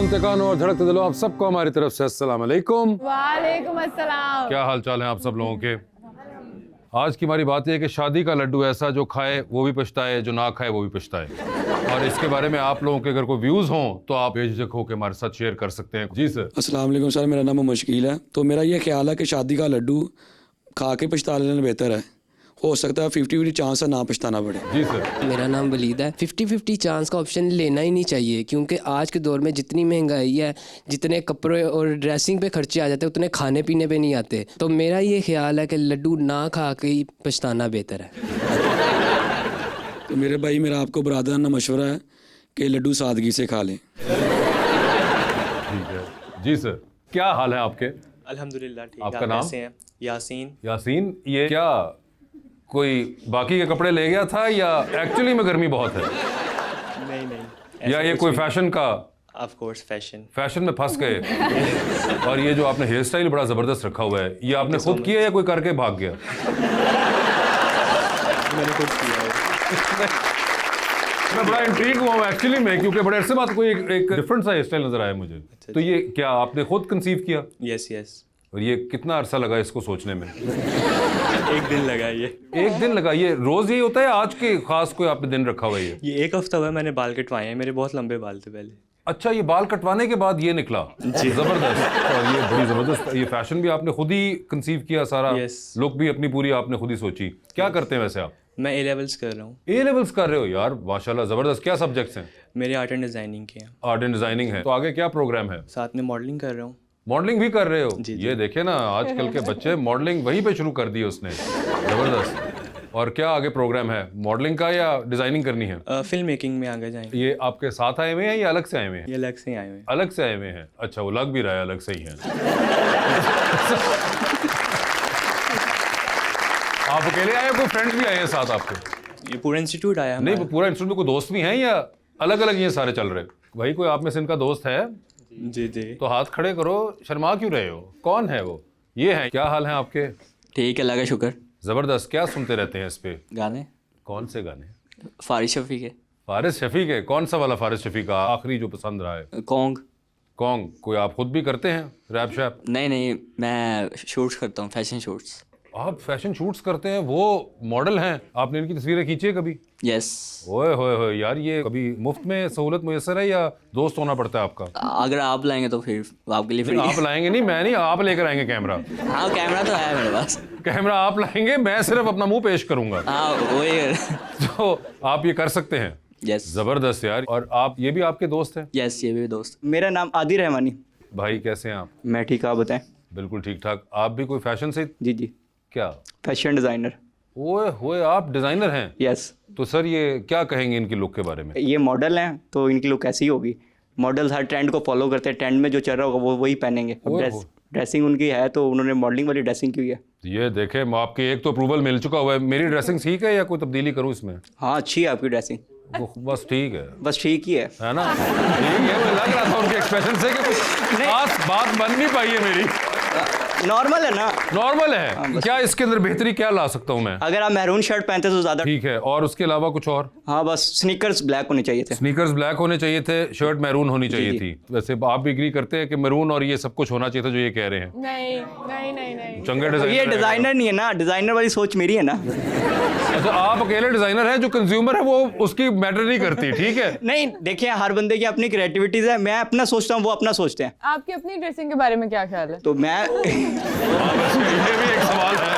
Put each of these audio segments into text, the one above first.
सुनते कानों और धड़कते दिलों, आप सबको हमारी तरफ से अस्सलाम वालेकुम। वालेकुम अस्सलाम। क्या हाल चाल है आप सब लोगों के? आज की हमारी बात यह है कि शादी का लड्डू ऐसा जो खाए वो भी पछताए, जो ना खाए वो भी पछताए। और इसके बारे में आप लोगों के अगर कोई व्यूज हों तो आप बेझिझक होकर हमारे साथ शेयर कर सकते हैं। जी सर। अस्सलाम वालेकुम सर, मेरा नाम मुश्किल है। तो मेरा ये ख्याल है कि शादी का लड्डू खा के पछता लेना बेहतर है। हो सकता है 50-50 चांस है ना पछताना पड़े। जी सर। मेरा नाम वलीद है। 50-50 चांस का ऑप्शन लेना ही नहीं चाहिए, क्योंकि आज के दौर में जितनी महंगाई है, जितने कपड़े और ड्रेसिंग पे खर्चे आ जाते हैं उतने खाने पीने पे नहीं आते। तो मेरा ये ख्याल है कि लड्डू ना खा के ही पछताना बेहतर है। तो मेरे भाई, मेरा आपको बरादराना मशवरा है कि लड्डू सादगी से खा लें। ठीक है जी सर। क्या हाल है आपके? अल्हम्दुलिल्लाह ठीक। आपका आप नाम? कैसे हैं? यासीन। यासीन, ये क्या कोई बाकी के कपड़े ले गया था या एक्चुअली में गर्मी बहुत है, नहीं या ये कोई फैशन का ऑफ कोर्स फैशन में फंस गए? और ये जो आपने हेयर स्टाइल बड़ा जबरदस्त रखा हुआ है, ये आपने खुद किया या कोई करके भाग गया? मैंने खुद किया है। मैं बड़ा इंट्रीग हुआ हूँ एक्चुअली में, क्योंकि बड़े अरसे बाद कोई एक डिफरेंट सा हेयर स्टाइल नजर आया मुझे। तो ये क्या आपने खुद कंसीव किया? यस। और ये कितना अरसा लगा इसको सोचने में? एक दिन लगा ये। एक दिन लगा? ये रोज यही होता है, आज के खास कोई आपने दिन रखा हुआ है? ये एक हफ्ता हुआ मैंने बाल कटवाए हैं। मेरे बहुत लंबे बाल थे पहले। अच्छा, ये बाल कटवाने के बाद ये निकला? जबरदस्त। और ये बड़ी जबरदस्त, ये फैशन भी आपने खुद ही कंसीव किया सारा? Yes. लुक भी अपनी पूरी आपने खुद ही सोची? क्या करते हैं वैसे आप? मैं ए लेवल्स कर रहा हूँ। ए लेवल्स कर रहे हो यार, माशाल्लाह जबरदस्त। क्या सब्जेक्ट्स हैं? मेरे आर्ट एंड डिज़ाइनिंग के हैं। आर्ट एंड डिजाइनिंग है। तो आगे क्या प्रोग्राम है? साथ में मॉडलिंग कर रहा हूँ। मॉडलिंग भी कर रहे हो? जी। ये देखे ना, आजकल के बच्चे मॉडलिंग वहीं पे शुरू कर दी उसने। जबरदस्त। और क्या आगे प्रोग्राम है, मॉडलिंग का या डिजाइनिंग करनी है? फिल्म मेकिंग में आगे जाएंगे। ये आपके साथ आए हुए हैं या अलग से आए हुए हैं? ये अलग से आए हुए हैं। अलग से आए हुए हैं। अच्छा, वो लग भी रहा है अलग से ही है। आप अकेले आए, कोई फ्रेंड्स भी आए हैं साथ आपके? ये पूरा इंस्टीट्यूट आया नहीं, हमारा। पूरा इंस्टीट्यूट में कोई दोस्त भी हैं या अलग अलग ये सारे चल रहे? भाई कोई आप में से इनका दोस्त है जी। तो हाथ खड़े करो, शर्मा क्यों रहे हो? कौन है वो? ये है। क्या हाल है आपके? ठीक है, लगा शुक्र। जबरदस्त। क्या सुनते रहते हैं इस पे? गाने कौन से गाने? फारिश शफी के। फारिस शफी के? कौन सा वाला फारिस शफी का आखिरी जो पसंद रहा है? कॉन्ग। कौन? कोई आप खुद भी करते हैं रैप शैप? नहीं, मैं शूट्स करता हूँ, फैशन शूट्स। आप फैशन शूट्स करते हैं? वो मॉडल हैं? आपने इनकी तस्वीरें खींची है कभी? यस। ओए होए होए यार, ये कभी मुफ्त में सहूलत मुयसर है या दोस्त होना पड़ता है आपका? अगर आप लाएंगे तो फिर आपके लिए फ्री। आप लाएंगे? नहीं, मैं नहीं, आप लेकर आएंगे कैमरा। हाँ, कैमरा तो है मेरे पास। कैमरा आप लाएंगे, मैं सिर्फ अपना मुंह पेश करूंगा। हाँ, वही। तो आप ये कर सकते हैं? यस। जबरदस्त यार। और आप, ये भी आपके दोस्त हैं? यस, ये भी दोस्त। मेरा नाम आदि रहमानी। भाई कैसे हैं आप? मैं ठीक, आप बताएं? बिल्कुल ठीक ठाक। आप भी कोई फैशन से? जी। क्या? Fashion designer. ओए होए, आप डिजाइनर हैं? यस। तो सर ये क्या कहेंगे इनकी लुक के बारे में? ये मॉडल हैं तो इनकी लुक ऐसी होगी। मॉडल्स हर ट्रेंड को फॉलो करते हैं, ट्रेंड में जो चल रहा होगा वो वही पहनेंगे। ओए अब ड्रेसिंग उनकी है तो उन्होंने मॉडलिंग वाली ड्रेसिंग की है। ये देखें, आपके एक तो अप्रूवल मिल चुका हुआ है। मेरी ड्रेसिंग ठीक है या कोई तब्दीली करूं इसमें? हाँ, अच्छी है आपकी ड्रेसिंग। वो बस ठीक है। बस ठीक ही है ना? ठीक है। मुझे लग रहा था उनके एक्सप्रेशन से कि कुछ खास बात बन नहीं पाई है मेरी। नॉर्मल है ना? नॉर्मल है। क्या इसके अंदर बेहतरी क्या ला सकता हूँ मैं? अगर आप मैरून शर्ट पहनते तो ज़्यादा ठीक है। और उसके अलावा कुछ और? हाँ, बस स्नीकर्स ब्लैक होने चाहिए थे। स्नीकर्स ब्लैक होने चाहिए थे, शर्ट मैरून होनी चाहिए थी। वैसे आप भी एग्री करते हैं कि मैरून और ये सब कुछ होना चाहिए था जो ये कह रहे हैं? नहीं। चंगे डिजाइनर। ये डिज़ाइनर नहीं है ना, डिज़ाइनर वाली सोच मेरी है ना। अच्छा, आप अकेले डिजाइनर हैं, जो कंज्यूमर है वो उसकी मैटर नहीं करती। ठीक है। नहीं, देखिए हर बंदे की अपनी क्रिएटिविटीज है। मैं अपना सोचता हूँ, वो अपना सोचते हैं। आपकी अपनी ड्रेसिंग के बारे में क्या ख्याल है? तो मैं ये भी एक सवाल है।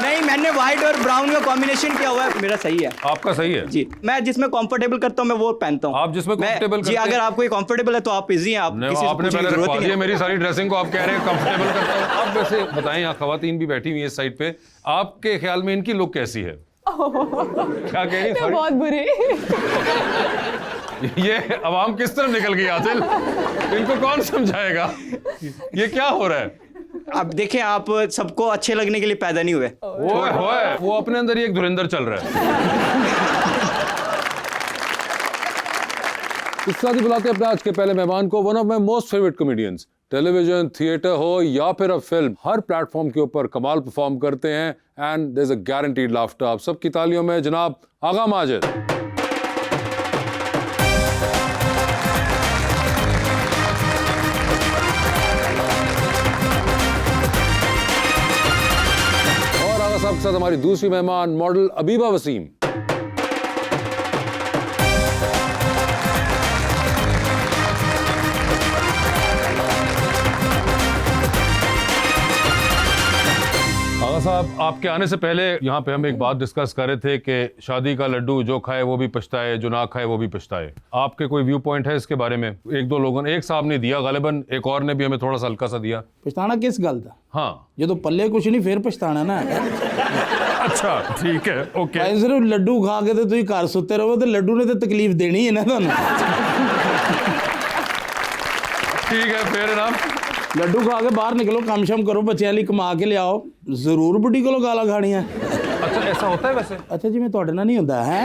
नहीं, मैंने व्हाइट और ब्राउन का कॉम्बिनेशन किया हुआ है, मेरा सही है। आपका सही है जी, मैं जिसमें कंफर्टेबल करता हूँ मैं वो पहनता हूँ। आप जिसमें comfortable जी, करते हैं? अगर आपको ये कंफर्टेबल है तो आप इजी हैं। आप नहीं, किसी से आपने पूछने की पहले जरूरत रखवा ही दिया नहीं। मेरी सारी ड्रेसिंग को। आप कह रहे हैं कंफर्टेबल करता हूँ। अब वैसे बताएं, यहाँ खवातीन भी बैठी हुई है इस साइड पे, आपके ख्याल में इनकी लुक कैसी है? क्या कह रही? तो बहुत बुरी। ये अवाम किस तरह निकल गई आदिल? इनको कौन समझाएगा? ये क्या हो रहा है? अब देखें, आप सबको अच्छे लगने के लिए पैदा नहीं हुए। ओए होए, वो अपने अंदर ही एक धुरंधर चल रहा है। इस साथ ही बुलाते हैं अपने आज के पहले मेहमान को, one of my most favourite comedians. Television, theatre हो या फिर अब फिल्म, हर प्लेटफॉर्म के ऊपर कमाल परफॉर्म करते हैं and there is a guaranteed laughter. आप सबकी तालियों में जनाब आगा माजिद। वक्त साथ हमारी दूसरी मेहमान मॉडल अबीबा वसीम। आगा साहब, आपके आने से पहले यहाँ पे हम एक बात डिस्कस कर रहे थे कि शादी का लड्डू जो खाए वो भी पछताए, जो ना खाए वो भी पछताए। आपके कोई व्यू पॉइंट है इसके बारे में? एक दो लोगों ने, एक साहब ने दिया गालिबन, एक और ने भी हमें थोड़ा सा हल्का सा दिया। पछताना किस गल दा? हाँ जो तो पल्ले कुछ नहीं फिर पछताना ना। अच्छा ठीक है, ओके। भाई सिर्फ लड्डू खा के तो तुम घर सुते रहो तो लड्डू ने तो तकलीफ देनी है ना तुहानू। ठीक है, फेयर इनफ। लड्डू खा के बाहर निकलो, काम शाम करो, बच्चों लिए कमा के लियाओ, जरूर बुढ़ी को गाला खानियां। अच्छा ऐसा होता है वैसे? अच्छा जी, मैं ਤੁਹਾਡੇ ਨਾਲ नहीं होता है।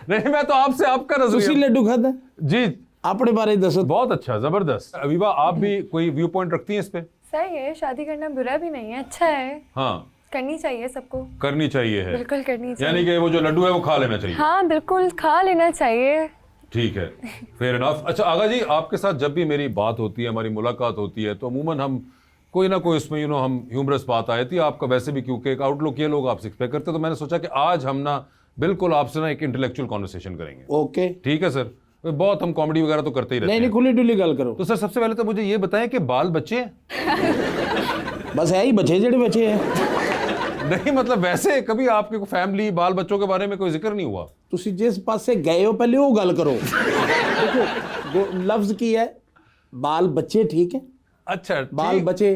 नहीं, मैं तो आपसे आपका ਤੁਸੀਂ नजरिया। लड्डू खादा? जी अपने बारे दसो। बहुत अच्छा, जबरदस्त। अबीबा, आप भी कोई व्यू पॉइंट रखती हैं इस पे? सही है, शादी करना बुरा भी नहीं है, अच्छा है, हाँ करनी चाहिए सबको, करनी चाहिए है, बिल्कुल करनी चाहिए। यानी कि वो जो लड्डू है वो खा लेना चाहिए। हाँ बिल्कुल खा लेना चाहिए। ठीक है, फेयर इनफ। अच्छा आगा जी, आपके साथ जब भी मेरी बात होती है, हमारी मुलाकात होती है, तो अमूमन हम कोई ना कोई उसमें हम ह्यूमरस बात आती है। आपका वैसे भी क्योंकि एक आउटलुक ये लोग आपसे एक्सपेक्ट करते हैं, तो मैंने सोचा कि आज हम ना बिल्कुल आपसे ना एक इंटेलेक्चुअल कॉन्वर्सेशन करेंगे। ओके ठीक है सर, बहुत हम कॉमेडी वगैरह तो करते ही रहते नहीं नहीं, हैं। खुली डुली गल करो। तो सर सबसे पहले तो मुझे ये बताएं कि बाल बच्चे हैं? बस है ही बच्चे जेडे बच्चे हैं। नहीं मतलब वैसे कभी आपके फैमिली बाल बच्चों के बारे में कोई जिक्र नहीं हुआ? ਤੁਸੀਂ जिस पासे गए हो पहले वो गल करो। देखो लफ्ज की है बाल बच्चे, ठीक है, अच्छा बाल ठीक। बच्चे,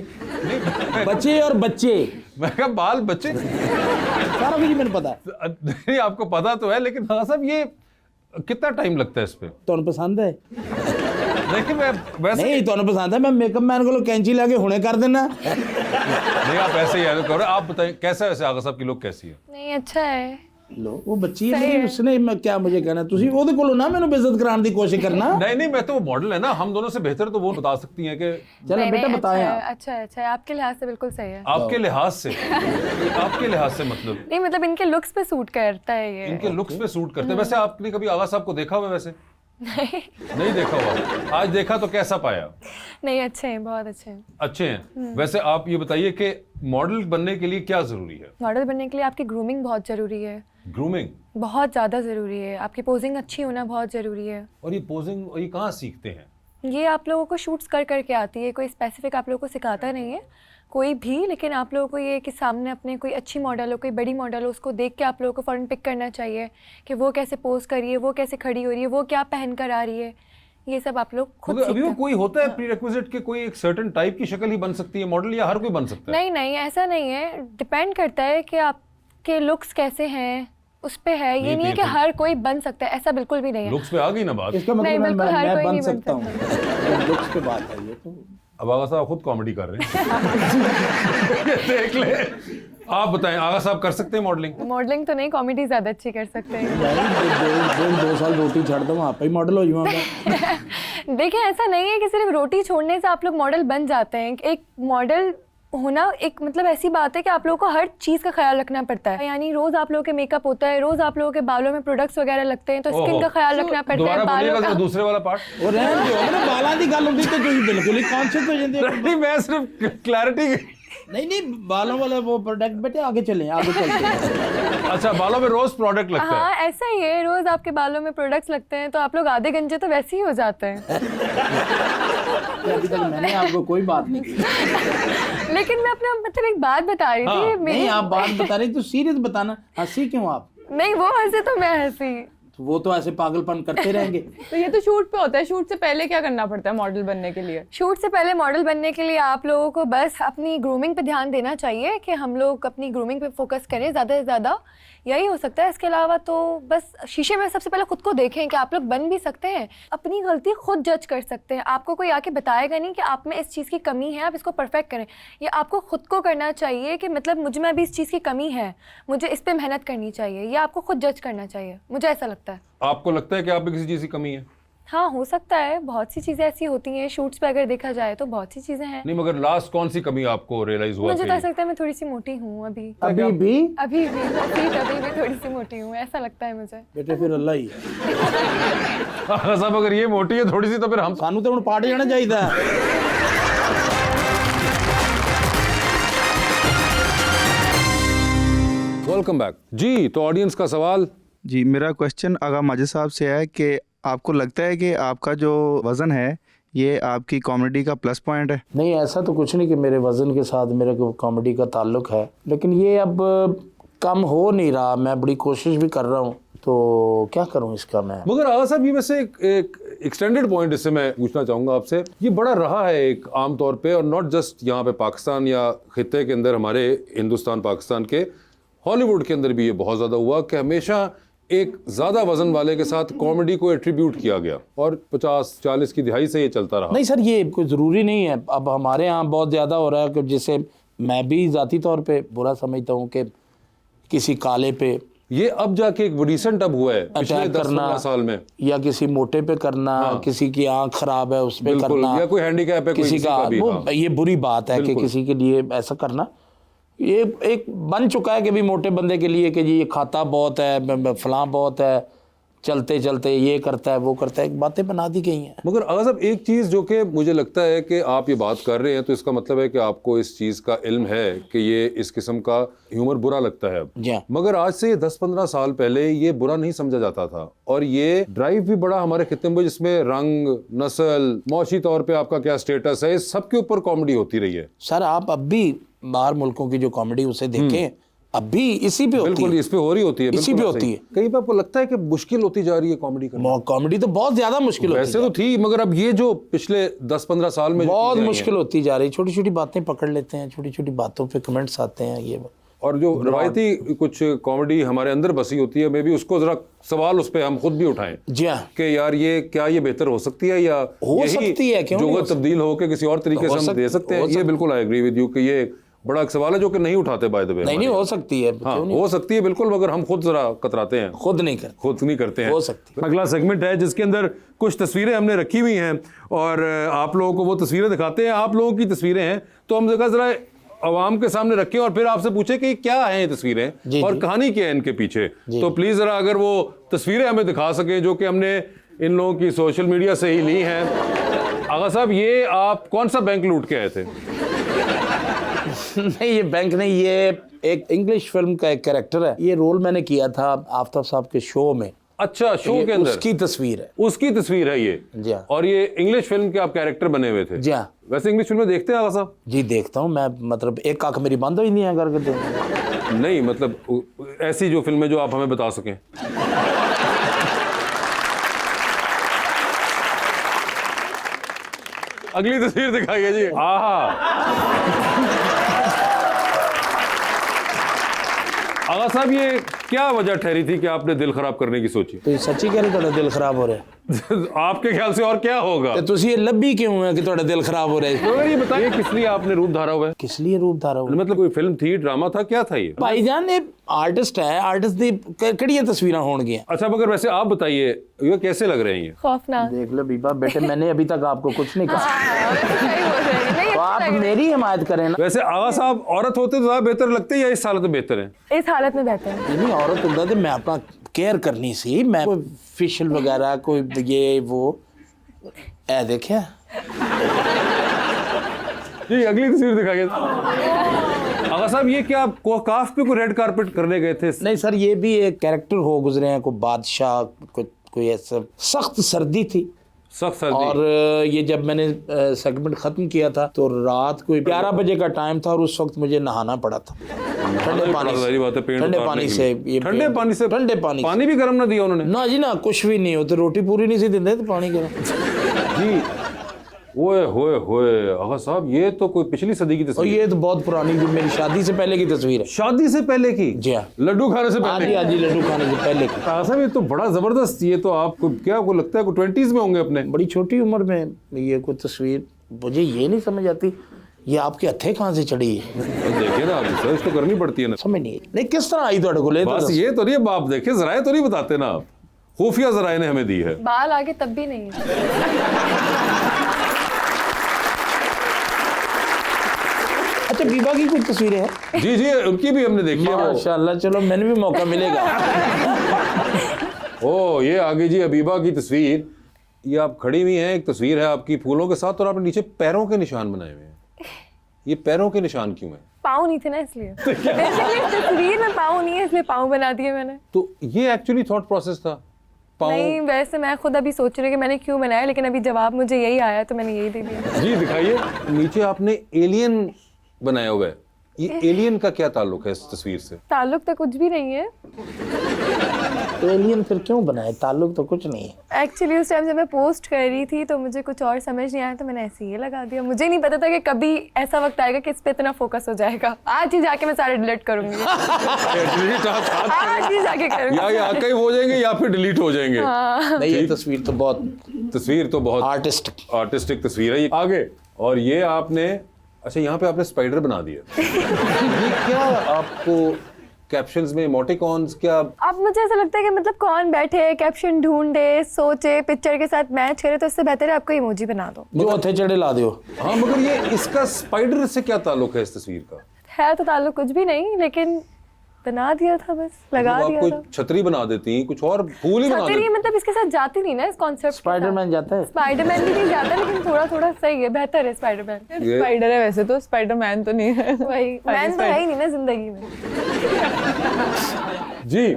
बच्चे और बच्चे, मैं कहा बाल बच्चे सारा कुछ मैंने पता है। नहीं आपको पता तो है, लेकिन हाँ साहब ये कितना टाइम लगता है इस पे? ਤੁਹਾਨੂੰ पसंद है? नहीं मैं वैसे नहीं ਤੁਹਾਨੂੰ पसंद है, मैं मेकअप मैन को कैंची लाके हुने कर देना। नहीं, आप ऐसे ही याद करो। आप बताइए कैसा है वैसे आगा साहब की लुक कैसी है? नहीं अच्छा है। लो वो बच्ची है, लेकिन उसने मैं क्या मुझे कहना, ਤੁਸੀਂ ਉਹਦੇ ਕੋਲੋਂ ਨਾ ਮੈਨੂੰ बेइज्जत कराने की कोशिश करना। नहीं नहीं, मैं तो वो मॉडल है ना, हम दोनों से बेहतर तो वो बता सकती हैं कि चलो नहीं, बेटा नहीं, बताएं अच्छा आप। है, अच्छा है, अच्छा है, आपके लिहाज से बिल्कुल सही है। आपके लिहाज से आपके लिहाज से मतलब नहीं मतलब इनके लुक्स पे सूट करता है ये। इनके लुक्स पे सूट करते हैं। वैसे आपने कभी आगा साहब को देखा हुआ है? वैसे नहीं देखा हुआ, आज देखा तो कैसा पाया? नहीं अच्छे हैं, बहुत अच्छे हैं। अच्छे हैं। वैसे आप ये बताइए कि मॉडल बनने के लिए क्या जरूरी है? मॉडल बनने के लिए आपकी ग्रूमिंग बहुत ज़रूरी है, ग्रूमिंग बहुत ज़्यादा ज़रूरी है। आपकी पोजिंग अच्छी होना बहुत ज़रूरी है। और ये पोजिंग ये कहाँ सीखते हैं? ये आप लोगों को शूट्स कर करके आती है, कोई स्पेसिफिक आप लोगों को सिखाता नहीं है कोई भी, लेकिन आप लोगों को ये कि सामने अपने कोई अच्छी मॉडल हो, कोई बड़ी मॉडल हो, उसको देख के आप लोगों को फ़ौरन पिक करना चाहिए कि वो कैसे पोज कर रही है, वो कैसे खड़ी हो रही है, वो क्या पहन कर आ रही है। ये सब आप लोग खुद मतलब अभी सीखते वो हैं। कोई होता है प्रीरेक्विजिट के कोई एक सर्टेन टाइप की शक्ल ही बन सकती है मॉडल, या हर कोई बन सकता है? नहीं नहीं ऐसा नहीं है, डिपेंड करता है कि आपके लुक्स कैसे हैं, उस पे है। ये नहीं है कि हर कोई बन सकता है, ऐसा बिल्कुल भी नहीं है। लुक्स पे आ गई ना बात। इसका नहीं, मतलब बिल्कुल हर मैं कोई बन नहीं बन सकता हूँ। जब लुक्स पे बात आई है तो अब आगा साहब खुद कॉमेडी कर रहे हैं। देख ले। आप बताएं, आगा साहब कर सकते हैं मॉडलिंग? मॉडलिंग तो नहीं, कॉमेडी ज़्यादा अच्छी कर सकते हैं। मैं 2 साल रोटी छड़ दूँ, आप ही मॉडल हो जाऊँगा। देखिए ऐसा नहीं है कि सिर्फ रोटी छोड़ने से आप लोग मॉडल बन जाते हैं। एक मॉडल होना एक मतलब ऐसी बात है कि आप लोगों को हर चीज़ का ख्याल रखना पड़ता है। यानी रोज़ आप लोगों के मेकअप होता है, रोज़ आप लोगों के बालों में प्रोडक्ट्स वगैरह लगते हैं, तो स्किन का ख्याल रखना पड़ता है। दोबारा बालों बोलिएगा का दूसरे वाला पार्ट। और रहन दो, अगर बालां दी गल होंदी तो तुम बिल्कुल ही कॉन्शियस हो जाते हो। नहीं मैं सिर्फ क्लैरिटी। नहीं बालों वाला वो प्रोडक्ट बेटे आगे चलें, आगे चलते हैं। अच्छा बालों में रोज प्रोडक्ट लगता है? हाँ ऐसा ही है, रोज़ आपके बालों में प्रोडक्ट्स लगते हैं, तो आप लोग आधे गंजे तो वैसे ही हो जाते हैं। अभी तक मैंने आपको कोई बात नहीं की। लेकिन मैं अपना मतलब एक बात बता रही थी। नहीं आप बात बता रही तो सीरियस बताना, हंसी क्यों आप? नहीं वो हंसे तो मैं हंसी। तो वो तो ऐसे पागलपन करते रहेंगे। तो ये तो शूट पे होता है, शूट से पहले क्या करना पड़ता है मॉडल बनने के लिए? शूट से पहले मॉडल बनने के लिए आप लोगों को बस अपनी ग्रूमिंग पे ध्यान देना चाहिए कि हम लोग अपनी ग्रूमिंग पे फोकस करें ज़्यादा से ज़्यादा, यही हो सकता है। इसके अलावा तो बस शीशे में सबसे पहले खुद को देखें कि आप लोग बन भी सकते हैं, अपनी गलती खुद जज कर सकते हैं। आपको कोई आके बताएगा नहीं कि आप में इस चीज़ की कमी है, आप इसको परफेक्ट करें। ये आपको खुद को करना चाहिए कि मतलब मुझ में अभी इस चीज़ की कमी है, मुझे इस पर मेहनत करनी चाहिए। ये आपको खुद जज करना चाहिए, मुझे ऐसा लगता है। आपको लगता है कि आप में किसी चीज़ की कमी है? हाँ हो सकता है, बहुत सी चीज़ें ऐसी होती हैं शूट्स पे, अगर देखा जाए तो बहुत सी चीज़ें हैं। नहीं मगर लास्ट कौन सी कमी आपको रियलाइज हुआ? मुझे तो ऐसा लगता है मैं थोड़ी सी मोटी हूँ अभी अभी भी अभी थोड़ी सी मोटी हूँ, ऐसा लगता है मुझे। बेटे फिर अल्लाह ही है। साहब अगर ये मोटी है थोड़ी सी तो फिर हम सानू तो हुण पाट जाना चाहिए। वेलकम बैक जी। तो ऑडियंस का सवाल, जी मेरा क्वेश्चन आगा माजिद साहब से है कि आपको लगता है कि आपका जो वज़न है ये आपकी कॉमेडी का प्लस पॉइंट है? नहीं, ऐसा तो कुछ नहीं कि मेरे वज़न के साथ मेरे को कॉमेडी का ताल्लुक है, लेकिन ये अब कम हो नहीं रहा। मैं बड़ी कोशिश भी कर रहा हूँ, तो क्या करूँ इसका मैं। मगर आगा साहब ये वैसे एक एक्सटेंडेड पॉइंट इससे मैं पूछना चाहूँगा आपसे, ये बड़ा रहा है एक आम तौर पे, और नॉट जस्ट यहाँ पे पाकिस्तान या खित्ते के अंदर, हमारे हिंदुस्तान पाकिस्तान के, हॉलीवुड के अंदर भी ये बहुत ज़्यादा हुआ कि हमेशा एक ज़्यादा वजन वाले के साथ कॉमेडी को एट्रीब्यूट किया गया, और 50-40 की दिहाई से ये चलता रहा। नहीं सर, ये कोई ज़रूरी नहीं है। अब हमारे यहाँ बहुत ज़्यादा हो रहा है कि जिसे मैं भी ज़ाती तौर पे बुरा समझता हूँ कि किसी काले पे ये अब जाके एक रिसेंट अब हुआ है पिछले अटैक 10-15 साल में, या किसी मोटे पे करना, किसी की आंख खराब है उस पे बिल्कुल, करना, या कोई हैंडीकैप है, कोई किसी का भी, वो हाँ। ये बुरी बात है कि बिल्कुल। किसी के लिए ऐसा करना। ये एक बन चुका है कि भी मोटे बंदे के लिए कि जी ये खाता बहुत है, फलां बहुत है, चलते चलते ये करता है वो करता है, बातें बना दी गई हैं। मगर अगर साहब एक चीज़ जो कि मुझे लगता है कि आप ये बात कर रहे हैं, तो इसका मतलब है कि आपको इस चीज़ का इल्म है कि ये इस किस्म का ह्यूमर बुरा लगता है। जी हाँ। मगर आज से 10-15 साल पहले ये बुरा नहीं समझा जाता था, और ये ड्राइव भी बड़ा हमारे खित्ते में, जिसमें रंग, नस्ल, मौशी तौर पे आपका क्या स्टेटस है, इस सब के ऊपर कॉमेडी होती रही है। सर आप अब भी बाहर मुल्कों की जो कॉमेडी उसे देखें, अब भी इसी पे होती बिल्कुल, है, इस पे हो रही होती है, इसी बिल्कुल पे सही। होती है। कहीं पे आपको लगता है कि मुश्किल होती जा रही है कॉमेडी करना? कॉमेडी तो बहुत ज्यादा मुश्किल होती वैसे तो थी, मगर अब ये जो पिछले 10-15 साल में जो बहुत चीज़ें आई मुश्किल होती जा रही है। छोटी छोटी बातें पकड़ लेते हैं, छोटी छोटी बातों पे कमेंट्स आते हैं, ये हैं, और जो रवायती कुछ कॉमेडी हमारे अंदर बसी होती है, मे भी उसको जरा सवाल उस पे हम खुद भी उठाएं जी हाँ। कि यार ये क्या ये बेहतर हो सकती है, या हो सकती है, क्यों नहीं जो हो सकती? तब्दील होकर किसी और तरीके से हम दे सकते हैं। ये बिल्कुल आई एग्री विद यू कि ये बड़ा एक सवाल है जो कि नहीं उठाते बाय द वे। नहीं हो सकती है, हाँ, क्यों नहीं हो सकती है बिल्कुल, मगर हम खुद जरा कतराते हैं, खुद नहीं कर खुद नहीं करते हैं। हो सकती है। अगला सेगमेंट है जिसके अंदर कुछ तस्वीरें हमने रखी हुई हैं, और आप लोगों को वो तस्वीरें दिखाते हैं। आप लोगों की तस्वीरें हैं, तो हम जरा आवाम के सामने रखें और फिर आपसे पूछे कि क्या है ये तस्वीरें जी, और जी। कहानी क्या है इनके पीछे। तो प्लीज जरा अगर वो तस्वीरें हमें दिखा सके जो कि हमने इन लोगों की सोशल मीडिया से ही ली हैं। आगा साहब, ये आप कौन सा बैंक लूट के आए थे? नहीं, ये बैंक नहीं, ये एक इंग्लिश फिल्म का एक कैरेक्टर है। ये रोल मैंने किया था आफ्ताब साहब के शो में। अच्छा, शो ये के अंदर उसकी तस्वीर है। उसकी तस्वीर है ये? जी हाँ। और ये इंग्लिश फिल्म के आप कैरेक्टर बने हुए थे? जी हाँ। वैसे इंग्लिश फिल्में देखते हैं आगा साहब? जी देखता हूँ मैं, मतलब एक आंख मेरी बंद हो ही नहीं है करके। नहीं, मतलब ऐसी जो फिल्में जो आप हमें बता सकें। अगली तस्वीर दिखाइए जी। आगा साहब, ये क्या वजह ठहरी थी कि आपने दिल खराब करने की सोची? तो ये सच्ची कह रहे, दिल खराब हो रहा है। आपके ख्याल से और क्या होगा? तो तुसी ये लब्बी क्यों है कि थोड़ा दिल खराब हो रहा है? तो ये बताइए किस लिए आपने रूप धारा हुआ है? किस लिए रूप धारा हुआ? मतलब कोई फिल्म थी, ड्रामा था, क्या था ये? भाईजान ये आर्टिस्ट है, आर्टिस्ट दी कड़ियां तस्वीरें होंगी। अच्छा, मगर वैसे आप बताइए ये कैसे लग रहे हैं ये? खौफनाक। देख लो बीबा बेटे, मैंने अभी तक आपको कुछ नहीं कहा, सही बोल रहे हैं। नहीं, तो आप मेरी हिमायत करें ना। वैसे आगा साहब औरत होते तो ज्यादा बेहतर लगते हैं या इस हालत में बेहतर है? इस हालत में बेहतर है। नहीं, औरत होता तो मैं अपना केयर करनी सी, मैं कोई फेशियल वगैरह कोई ये वो ए देखिए। जी, अगली तस्वीर दिखाइए। आगा साहब, ये क्या आप काफ पे कोई रेड कारपेट करने गए थे? नहीं सर, ये भी एक कैरेक्टर हो गुजरे हैं, कोई बादशाह, कोई ऐसा। सख्त सर्दी थी, सख्त सर्दी। और ये जब मैंने सेगमेंट ख़त्म किया था तो रात को 11 बजे का टाइम था, और उस वक्त मुझे नहाना पड़ा था ठंडे पानी से। ठंडे पानी से, ये ठंडे पानी से? ठंडे पानी, पानी भी गर्म ना दिया उन्होंने? ना जी ना, कुछ भी नहीं होते, रोटी पूरी नहीं सी देते तो पानी गर्म। जी, ओए होए होए आगा साहब, ये तो कोई पिछली सदी की और तस्वीर। ये तो बहुत पुरानी, जो मेरी शादी से पहले की तस्वीर है। शादी से पहले की? जी हाँ। लड्डू खाने से हाँ जी, पहले? हाँ जी, लड्डू खाने से पहले की। आगा साहब, ये तो बड़ा जबरदस्त। ये तो आपको क्या को लगता है, 20s में होंगे अपने? बड़ी छोटी उम्र में ये कोई तस्वीर, मुझे ये नहीं समझ आती ये आपके हथे कहाँ से चढ़ी है। देखिए ना, आप रिसर्च तो करनी पड़ती है ना। समझ नहीं किस तरह आई तो ले बस ये तो नहीं, आप देखिए जराए तो नहीं बताते ना, आप खुफिया जराए ने हमें दी है। बाल आगे तब भी नहीं है। अच्छा, बीबा की कुछ तस्वीरें हैं? जी जी, उनकी भी हमने देखी है वो। माशाल्लाह, चलो मैंने भी मौका मिलेगा। ओ, ये आगे जी हबीबा की तस्वीर। ये आप खड़ी हुई हैं, एक तस्वीर है आपकी फूलों के साथ, और आपने नीचे पैरों के निशान बनाए हुए हैं। ये पैरों के निशान क्यों हैं? पाँव नहीं थे ना इसलिए बेसिकली तस्वीर में पाँव नहीं है इसलिए पाँव बना दिए मैंने। तो ये एक्चुअली थॉट प्रोसेस था? नहीं वैसे मैं खुद अभी सोच रही हूँ कि मैंने क्यों बनाया, लेकिन अभी जवाब मुझे यही आया तो मैंने यही दे दिया। जी दिखाइए। नीचे आपने एलियन बनाया हुआ है, ये एलियन का क्या ताल्लुक है इस तस्वीर से? ताल्लुक तो कुछ भी नहीं है एलियन फिर क्यों बनाए? ताल्लुक तो कुछ नहीं है। एक्चुअली उस टाइम जब मैं पोस्ट कर रही थी तो मुझे कुछ और समझ नहीं आया तो मैंने ऐसे ही लगा दिया। मुझे नहीं पता था कि कभी ऐसा वक्त आएगा कि इस पे इतना फोकस हो जाएगा। आज ही जाके मैं सारे डिलीट करूंगी। आज ही जाके करूंगी। या ये आर्काइव हो जाएंगे या फिर डिलीट हो जाएंगे। नहीं ये तस्वीर तो बहुत आर्टिस्टिक तस्वीर है ये। आगे, और ये आपने, अच्छा यहाँ पे आपने स्पाइडर बना दिया। ये क्या आपको कैप्शंस में इमोटिकॉन्स क्या? अब मुझे ऐसा लगता है कि मतलब कौन बैठे कैप्शन ढूंढे सोचे पिक्चर के साथ मैच करे, तो इससे बेहतर है आपको इमोजी बना दो। जो हथे चढ़े ला दो। हाँ मगर ये इसका स्पाइडर से क्या ताल्लुक है इस तस्वीर का? है तो ताल्लुक कुछ भी नहीं, लेकिन बना दिया था, बस लगा मतलब दिया आप था। कोई छतरी बना देती, कुछ और फूल ही बना छतरी देती। मतलब इसके साथ जाती नहीं ना इस कॉन्सेप्ट। स्पाइडरमैन जाता है? स्पाइडरमैन भी नहीं जाता, लेकिन थोड़ा थोड़ा सही है, बेहतर है स्पाइडरमैन। स्पाइडर है वैसे तो, स्पाइडरमैन तो नहीं है। वही मैन तो है ही नहीं ना जिंदगी में। जी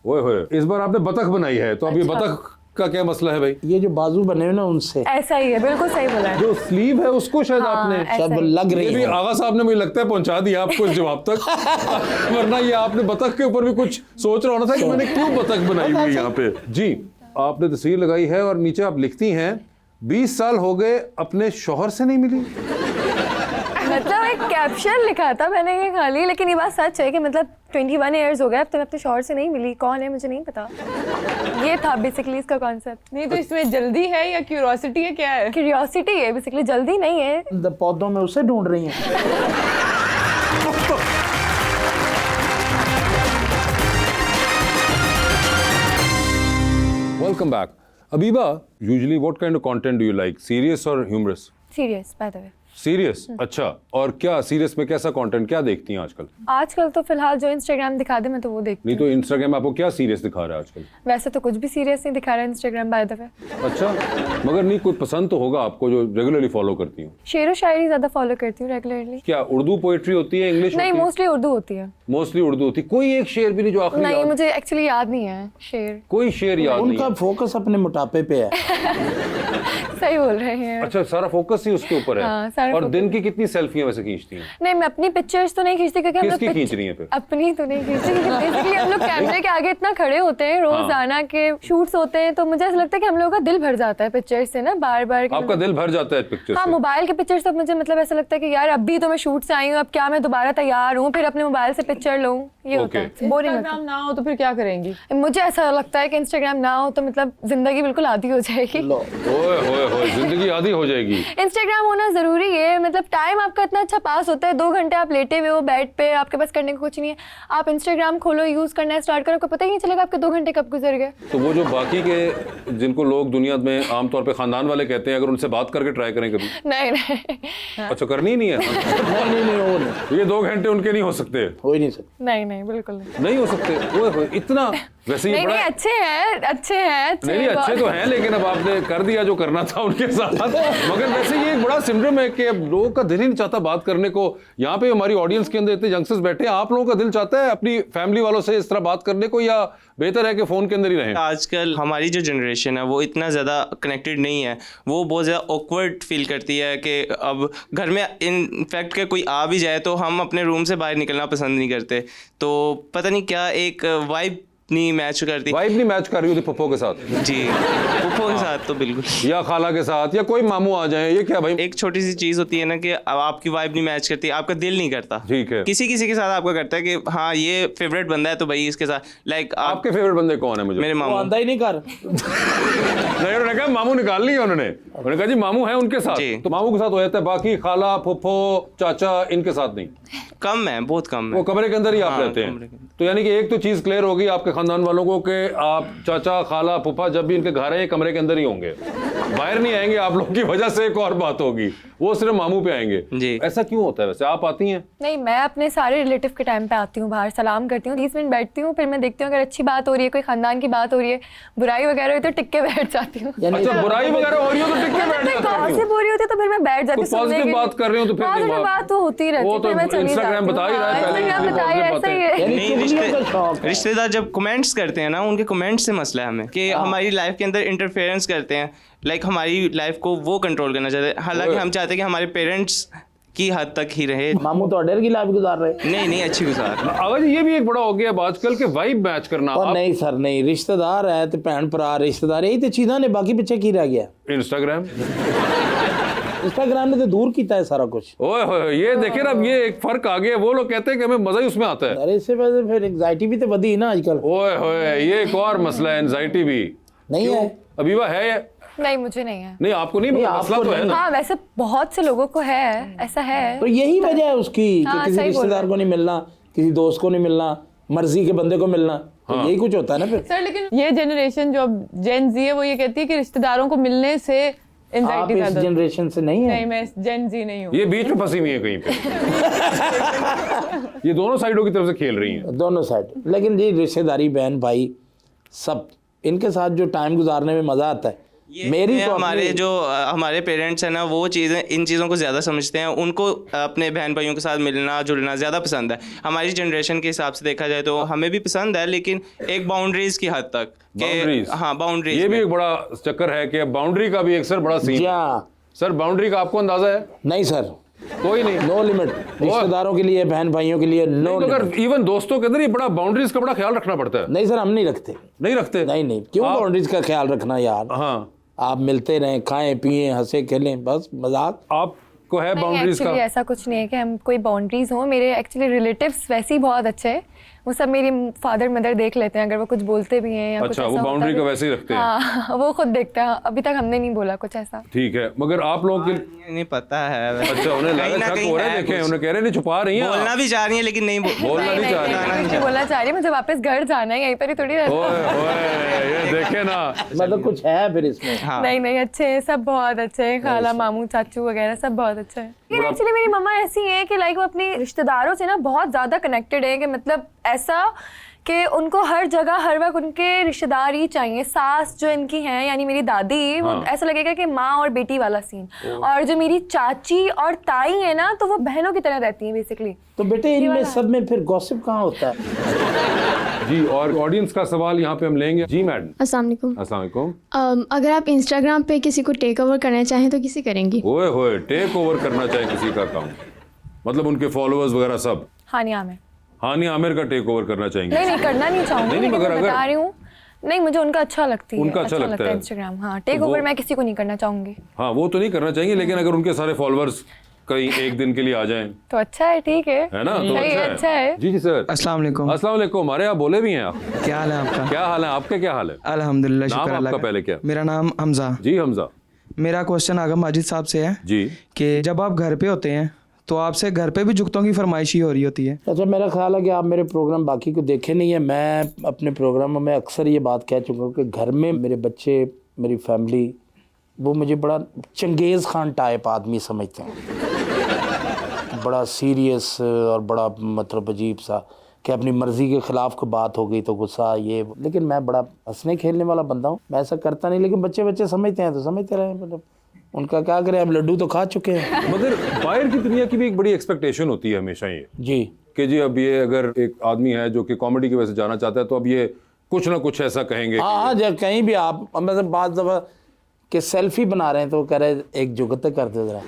ओए होए, इस बार आपने बतख बनाई है, तो अब ये बतख का क्या मसला है भाई? ये जो बाजू बने हुए ना उनसे ऐसा ही है, बिल्कुल सही बोला है। जो स्लीव है उसको शायद आपने शायद वो लग ये रही भी है। आगा साहब ने मुझे लगता है पहुंचा दिया आपको इस जवाब तक। वरना ये आपने बतख के ऊपर भी कुछ सोच रहा होना था कि मैंने क्यों बतख बनाई हुई है यहाँ पे। जी आपने तस्वीर लगाई है और नीचे आप लिखती हैं 20 साल हो गए अपने शौहर से नहीं मिली। मतलब एक कैप्शन लिखा था मैंने ये खाली, लेकिन ये बात सच है कि मतलब 21 ईयर्स हो गए अब तक अपने शौहर से नहीं मिली। कौन है मुझे नहीं पता। ये था बेसिकली इसका कॉन्सेप्ट। नहीं तो इसमें जल्दी है या क्यूरियोसिटी है, क्या है? क्यूरियोसिटी है बेसिकली, जल्दी नहीं है। पौधों में उसे ढूंढ रही हैं। Welcome back. Abiba, usually what kind of content do you like, serious और humorous? Serious by the way. Serious? अच्छा, और क्या सीरियस में कैसा कंटेंट क्या देखती हैं आजकल? आजकल तो फिलहाल जो इंस्टाग्राम दिखा दे मैं तो वो देखती नहीं तो इंस्टाग्राम आपको क्या सीरियस दिखा रहा है आजकल? हूँ। वैसे तो कुछ भी सीरियस नहीं दिखा रहा है इंस्टाग्राम बाय द वे। अच्छा, मगर नहीं कोई पसंद तो होगा आपको जो रेगुलरली फॉलो करती हूँ? शेर व शायरी ज्यादा फॉलो करती हूँ रेगुलरली। क्या उर्दू पोएट्री होती है, इंग्लिश? नहीं मोस्टली उर्दू होती है। मोस्टली उर्दू होती। कोई एक शेर भी नहीं जो आखिरी नहीं याद? मुझे एक्चुअली याद नहीं है शेर। कोई शेर याद नहीं उनका है? फोकस अपने मोटापे पे है। सही बोल रहे हैं। अच्छा, सारा फोकस ही उसके ऊपर है। हाँ, सारा और focus। दिन की कितनी सेल्फियां वैसे खींचती हैं? नहीं मैं अपनी पिक्चर्स तो नहीं खींचती क्योंकि हम लोग किसकी खींच रही हैं फिर? अपनी तो नहीं खींचती क्योंकि बेसिकली हम लोग कैमरे के आगे इतना खड़े होते हैं, रोजाना के शूट्स होते हैं, तो मुझे ऐसा लगता है कि हम लोगों का दिल भर जाता है पिक्चर्स से ना, बार बार। आपका दिल भर जाता है पिक्चर हाँ से? मोबाइल के पिक्चर्स तो मुझे मतलब ऐसा लगता है कि यार अभी तो मैं शूट से आई हूँ, अब क्या मैं दोबारा तैयार हूँ फिर अपने मोबाइल से पिक्चर लूँ, ये होता है। बोरिंग इंस्टाग्राम ना हो तो फिर क्या करेंगी? मुझे ऐसा लगता है कि इंस्टाग्राम ना हो तो मतलब जिंदगी बिल्कुल आधी हो जाएगी। ओए होए होए, जिंदगी आधी हो जाएगी। इंस्टाग्राम होना जरूरी है, मतलब टाइम आपका इतना अच्छा पास होता है, 2 घंटे आप लेटे हुए हो बेड पे, आपके पास करने को कुछ नहीं है, आप इंस्टाग्राम खोलो यूज करना स्टार्ट करो, आपको पता ही नहीं चलेगा आपके 2 घंटे कब गुजर गए। तो वो जो बाकी के जिनको लोग दुनिया में आमतौर पे खानदान वाले कहते हैं, अगर उनसे बात करके ट्राई करें कभी? नहीं अच्छा, करनी ही नहीं है? नहीं वो नहीं, ये 2 घंटे उनके नहीं हो सकते? हो ही नहीं सकता। नहीं बिल्कुल नहीं। नहीं हो सकते? ओए होए, इतना वैसे ये नहीं बड़ा अच्छे हैं नहीं अच्छे तो हैं, लेकिन अब आपने कर दिया जो करना था उनके साथ। मगर वैसे ये एक बड़ा सिंड्रोम है कि अब लोगों का दिल ही नहीं चाहता बात करने को। यहाँ पे हमारी ऑडियंस के अंदर इतने यंगस्टर्स बैठे हैं, आप लोगों का दिल चाहता है अपनी फैमिली वालों से इस तरह बात करने को, या बेहतर है कि फोन के अंदर ही रहें? आजकल हमारी जो जनरेशन है वो इतना ज़्यादा कनेक्टेड नहीं है, वो बहुत ज़्यादा ऑकवर्ड फील करती है कि अब घर में इनफैक्ट के कोई आ भी जाए तो हम अपने रूम से बाहर निकलना पसंद नहीं करते। तो पता नहीं क्या एक वाइब नहीं मैच करती। वाइब नहीं मैच कर रही होती पप्पो के साथ? जी पप्पो के साथ तो बिल्कुल, या खाला के साथ, या कोई मामू आ जाए, ये क्या भाई? एक छोटी सी चीज़ होती है ना कि अब आपकी वाइब नहीं मैच करती, आपका दिल नहीं करता। ठीक है, किसी के साथ आपका करता है कि हाँ ये फेवरेट बंदा है तो भाई इसके साथ, लाइक आपके फेवरेट बंदे कौन है? मुझे मेरे वो मामू। आंदा ही नहीं कर। नहीं, उन्होंने कहा मामू निकाल लिया, उन्होंने कहा जी मामू है उनके साथ, जी। तो मामू के साथ हो जाता है, बाकी खाला फुफ्फो चाचा इनके साथ नहीं? कम है, बहुत कम है। वो कमरे के अंदर ही आप हाँ, रहते कमरे के हैं। तो यानी कि एक तो चीज क्लियर होगी, आपके ख़ानदान वालों को कि आप चाचा खाला फूफा जब भी इनके घर हैं ये कमरे के अंदर ही होंगे, बाहर नहीं आएंगे। आप लोगों की वजह से एक और बात होगी, वो सिर्फ मामू पे आएंगे जी। ऐसा क्यों होता है वैसे? आप आती हैं? नहीं, मैं अपने सारे रिलेटिव के टाइम पे आती हूँ बाहर, सलाम करती हूँ, 30 मिनट बैठती हूँ, फिर मैं देखती हूँ अगर अच्छी बात हो रही है, कोई खानदान की बात हो रही है, बुराई वगैरह हुई तो टिक के बैठ जाती हूँ। अच्छा, बुराई वगैरह हो रही हो तो टिक के बैठ जाते हो? गॉसिप हो रही होती है तो फिर मैं बैठ जाती हूँ। पॉजिटिव बात कर रहे हो तो फिर पॉजिटिव बात तो होती रहती है, वो तो फिर मैं चली इंस्टाग्राम जाती बता ही रहा है हूँ। पहले, इंस्टाग्राम बता ही ऐसा ही है। नहीं, रिश्तेदार जब कमेंट्स करते हैं ना, उनके कमेंट्स से मसला है हमें कि हमारी लाइफ के अंदर इंटरफेरेंस करते हैं, लाइक हमारी लाइफ को वो कंट्रोल करना चाहते हैं। हालांकि हम चाहते हैं कि हमारे पेरेंट्स की हद तक ही रहे। मामू तो अडेर की लाइफ गुजार रहे। नहीं अच्छी गुजार। अगर ये भी एक बड़ा हो गया अब आजकल के वाइब मैच करना। और नहीं सर, नहीं, रिश्तेदार है तो भैन भरा रिश्तेदार, यही तो चीज़ां ने, बाकी पीछे की रह गया। इंस्टाग्राम ने तो दूर किया है सारा कुछ। ओए होए, ये देखिए ना, अब ये एक फर्क आ गया। वो लोग कहते हैं कि हमें मजा ही उसमें आता है। अरे इससे वजह फिर एंग्जाइटी भी तो बढ़ी ना आजकल। ओए होए, ये एक और मसला है, एंजाइटी भी नहीं है। अबीबा है ये? नहीं, मुझे नहीं है। नहीं, आपको नहीं, मसला तो है ना। हाँ, वैसे बहुत से लोगों को है, ऐसा है। तो यही वजह है उसकी कि किसी रिश्तेदार को नहीं मिलना, किसी दोस्त को नहीं मिलना, मर्जी के बंदे को मिलना, तो यही कुछ होता है ना फिर। सर लेकिन ये जनरेशन जो अब जेन जी है वो ये कहती है कि रिश्तेदारों को मिलने से आप एंजाइटी इस ज्यादा। जनरेशन से नहीं है। नहीं, मैं जेन जी नहीं हूँ। ये बीच में फंसी हुई है कहीं पे। ये दोनों साइडों की तरफ से खेल रही हैं। दोनों साइड। लेकिन जी रिश्तेदारी, बहन भाई, सब इनके साथ जो टाइम गुजारने में मजा आता है। मेरी तो हमारे पेरेंट्स हैं ना, वो चीज़ें, इन चीज़ों को ज़्यादा समझते हैं। उनको अपने बहन भाइयों के साथ मिलना जुलना ज़्यादा पसंद है। हमारी जनरेशन के हिसाब से देखा जाए तो हमें भी पसंद है, लेकिन एक बाउंड्रीज की हद तक। हाँ, बाउंड्रीज। ये भी एक बड़ा चक्कर है कि बाउंड्री का भी एक सर बड़ा सीन है। सर, बाउंड्री का आपको अंदाजा है? नहीं सर, कोई नहीं, नो लिमिट। रिश्तेदारों के लिए, बहन भाइयों के लिए नो लिमिट। इवन दोस्तों के अंदर ये बड़ा बाउंड्रीज का बड़ा ख्याल रखना पड़ता है। नहीं सर, हम नहीं रखते। नहीं रखते? नहीं, क्यों बाउंड्रीज का ख्याल रखना यार। हाँ, आप मिलते रहें, खाएं पिएं, हंसे खेलें, बस मजाक। आपको है बाउंड्रीज का? ऐसा कुछ नहीं है कि हम कोई बाउंड्रीज हो। मेरे एक्चुअली रिलेटिव्स वैसे ही बहुत अच्छे हैं, वो सब मेरी फादर मदर देख लेते हैं अगर वो कुछ बोलते भी हैं या अच्छा, कुछ वो ऐसा बाउंड्री होता का है। वैसे ही रखते हैं। हाँ, वो खुद देखते हैं। अभी तक हमने नहीं बोला कुछ ऐसा। ठीक है, मगर आप लोगों के नहीं पता है। अच्छा, उन्हें लगा शक हो रहा है। देखें, उन्हें कह रहे नहीं, छुपा रही हैं। बोलना भी चाह रही है लेकिन नहीं बोलना नहीं चाह रही। मुझे बोलना चाह रही है, मुझे वापस घर जाना है, यहीं पर ही थोड़ी रहना। ओए, ये देखे ना, मतलब कुछ है फिर इसमें। नहीं, अच्छे हैं सब, बहुत अच्छे हैं। खाला मामू चाचू वगैरह सब बहुत अच्छे हैं। लेकिन एक्चुअली मेरी मम्मा ऐसी है कि लाइक वो अपनी रिश्तेदारों से ना बहुत ज़्यादा कनेक्टेड है, कि मतलब ऐसा कि उनको हर जगह हर वक्त उनके रिश्तेदार ही चाहिए। सास जो इनकी हैं यानी मेरी दादी, वो ऐसा लगेगा कि माँ और बेटी वाला सीन। और जो मेरी चाची और ताई है ना, तो वो बहनों की तरह रहती हैं बेसिकली। तो बेटे इनमें सब में फिर गॉसिप कहाँ होता है? जी, और ऑडियंस का सवाल यहाँ पे हम लेंगे। जी मैडम। अस्सलाम वालेकुम। अस्सलाम वालेकुम। अगर आप इंस्टाग्राम पे किसी को टेक ओवर करना चाहें तो किसी करेंगी? ओए होए, टेक ओवर करना चाहे किसी का अकाउंट, मतलब उनके फॉलोअर्स वगैरह सब? हानिया में। हानिया आमिर का टेक ओवर करना चाहेंगे? नहीं, करना नहीं चाहूंगी, नहीं, लेकिन मगर मैं बता रही हूँ। नहीं, मुझे उनका अच्छा लगती है। उनका अच्छा लगता है इंस्टाग्राम। हाँ, टेक ओवर मैं किसी को नहीं करना चाहूंगी। हाँ, वो तो नहीं करना चाहेंगे, लेकिन अगर उनके सारे फॉलोअर्स कहीं एक दिन के लिए आ जाएं तो अच्छा है, ठीक है ना? तो अच्छा है। जी सर। अस्सलाम वालेकुम। अस्सलाम वालेकुम। अरे, आप बोले भी हैं आप। क्या हाल है आपका? क्या हाल है आपके? क्या हाल है? अल्हम्दुलिल्लाह, नाम शुक्र अल्लाह आपका का। पहले क्या? मेरा नाम हमजा। जी हमजा। मेरा क्वेश्चन आगा माजिद साहब से है जी, कि जब आप घर पे होते हैं तो आपसे घर पे भी जुगतों की फरमाइश ही हो रही होती है? अच्छा, मेरा ख्याल है कि आप मेरे प्रोग्राम बाकी को देखे नहीं है। मैं अपने प्रोग्रामों में अक्सर ये बात कह चुका हूँ कि घर में मेरे बच्चे, मेरी फैमिली, वो मुझे बड़ा चंगेज़ खान टाइप आदमी समझते हैं। बड़ा सीरियस और बड़ा मतलब अजीब सा, कि अपनी मर्ज़ी के ख़िलाफ़ कोई बात हो गई तो गुस्सा ये। लेकिन मैं बड़ा हंसने खेलने वाला बंदा हूँ, मैं ऐसा करता नहीं। लेकिन बच्चे समझते हैं तो समझते रहे, मतलब उनका क्या करें, अब लड्डू तो खा चुके हैं। मगर बाहर की दुनिया की भी एक बड़ी एक्सपेक्टेशन होती है हमेशा ये जी, कि जी अब ये अगर एक आदमी है जो कि कॉमेडी की वजह से जाना चाहता है, तो अब ये कुछ ना कुछ ऐसा कहेंगे। हाँ, जब कहीं भी आप मतलब बात दफ़ा कि सेल्फी बना रहे हैं तो कह रहे एक जुगत कर दो ज़रा।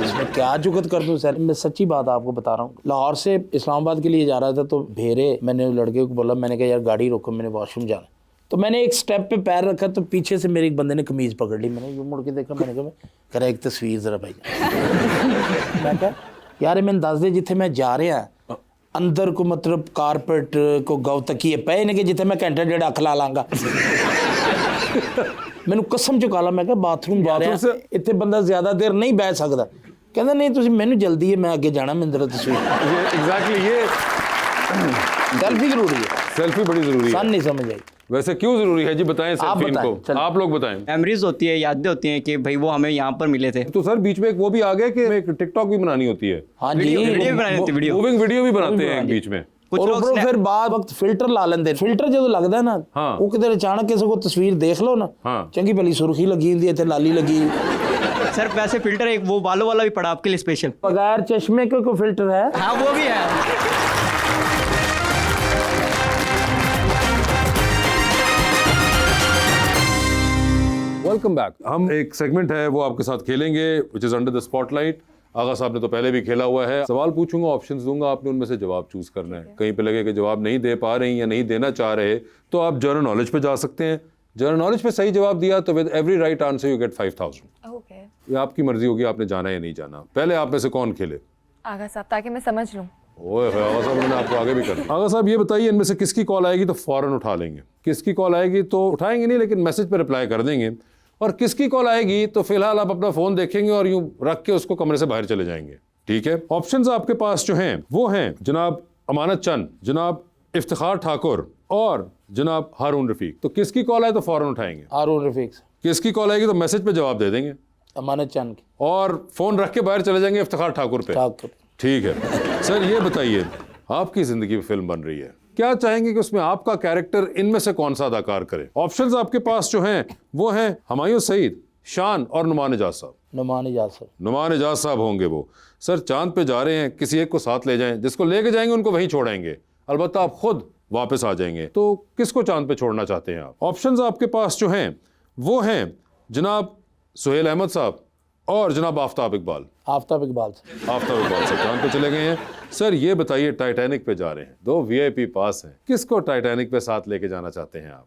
इसमें क्या जुगत कर दूँ सर? मैं सच्ची बात आपको बता रहा हूँ। लाहौर से इस्लामाबाद के लिए जा रहा था तो भेरे, मैंने लड़के को बोला, मैंने कहा यार गाड़ी रोको, मैंने वॉशरूम जाना। तो मैंने एक स्टेप पे पैर रखा तो पीछे से मेरे एक बंदे ने कमीज़ पकड़ ली। मैंने यूँ मुड़ के देखा, मैंने कहा कह रहा एक तस्वीर ज़रा भाई। मैं कहा यार मैंने दस दे जिथे मैं जा रहा अंदर को मतलब कारपेट को गौ तकिए पे ने कि जिथे मैं घंटा डेढ़ अख ला लांगा। मैनू कसम चुका ला, मैं कहा बाथरूम जा रहा इतने बंदा ज़्यादा देर नहीं बह सकता। कहता नहीं तुम, मैनू जल्दी है, मैं अगे जाना, मैं जरा तस्वीर। एग्जैक्टली, ये सेल्फी जरूरी है। सेल्फी बड़ी जरूरी सन है। नहीं समझ आई। वैसे क्यों जरूरी है जी, बताएं आप सेल्फी बताएं, इनको, चलो। आप लोग बताएं। मेमोरीज होती है, यादें होती हैं कि भाई वो हमें यहाँ पर मिले थे। तो सर बीच में एक वो भी आ गया कि एक टिकटॉक भी बनानी होती है, हाँ जी, वीडियो भी बनानी होती है, वीडियो। मूविंग वीडियो भी बनाते भी हैं बनानी। बीच में। कुछ और लोग ऊपरों फिर बाद वक्त फिल्टर ला लेंदे। फिल्टर जो लगदा है ना, हाँ। वो किधर अचानक किसी को तस्वीर देख लो ना, हाँ। चंगी भली सुर्खी लगी हुंदी है ते लाली लगी। सर वैसे फिल्टर एक वो बालों वाला भी पड़ा आपके लिए स्पेशल। बगैर चश्मे के कोई फिल्टर है? हाँ वो भी है। Welcome back. हम एक सेगमेंट है वो आपके साथ खेलेंगे, which is under the spotlight. Agha साहब ने तो पहले भी खेला हुआ है। सवाल पूछूंगा, ऑप्शंस दूंगा, आपने उनमें से जवाब चूज करना है। कहीं पे लगे कि जवाब नहीं दे पा रही या नहीं देना चाह रहे तो आप जनरल नॉलेज पे जा सकते हैं। जनरल नॉलेज पे सही जवाब दिया तो with every right answer you get 5000। Okay ये आपकी मर्जी होगी, आपने जाना या नहीं जाना। पहले आप में से कौन खेले? आगा साहब, ताकि मैं समझ लूँ। ओए होए, आगा साहब ने आपको आगे भी करना। आगा साहब ये बताइए, इनमें से किसकी कॉल आएगी तो फौरन उठा लेंगे, किसकी कॉल आएगी तो उठाएंगे नहीं लेकिन मैसेज पे रिप्लाई कर देंगे, और किसकी कॉल आएगी तो फिलहाल आप अपना फोन देखेंगे और यूं रख के उसको कमरे से बाहर चले जाएंगे। ठीक है, ऑप्शंस आपके पास जो हैं वो हैं जनाब अमानत चंद, जनाब इफ्तिखार ठाकुर और जनाब हारून रफीक। तो किसकी कॉल आए तो फौरन उठाएंगे? हारून रफीक से। किसकी कॉल आएगी तो मैसेज पे जवाब दे देंगे अमानत चंद की। और फोन रख के बाहर चले जाएंगे इफ्तिखार ठाकुर पे। ठाकुर। ठीक है सर, ये बताइए आपकी जिंदगी में फिल्म बन रही है, क्या चाहेंगे कि उसमें आपका कैरेक्टर इनमें से कौन सा अदाकार करे? ऑप्शंस आपके पास जो हैं वो हैं हुमायूं सईद, शान और नुमान एजाज साहब। नुमान एजाज साहब। नुमान एजाज साहब होंगे वो। सर चांद पे जा रहे हैं, किसी एक को साथ ले जाएं, जिसको लेके जाएंगे उनको वहीं छोड़ेंगे, अलबत्ता आप खुद वापस आ जाएंगे। तो किसको चांद पे छोड़ना चाहते हैं आप? ऑप्शंस आपके पास जो हैं वो हैं जनाब सुहेल अहमद साहब और जनाब आफ्ताब इकबाल। आफ्ताब इकबाल से। आफ्ताब इकबाल से चांद पे चले गए हैं। सर ये बताइए, टाइटैनिक पे जा रहे हैं, 2 VIP पास हैं, किसको टाइटैनिक पे साथ लेके जाना चाहते हैं आप?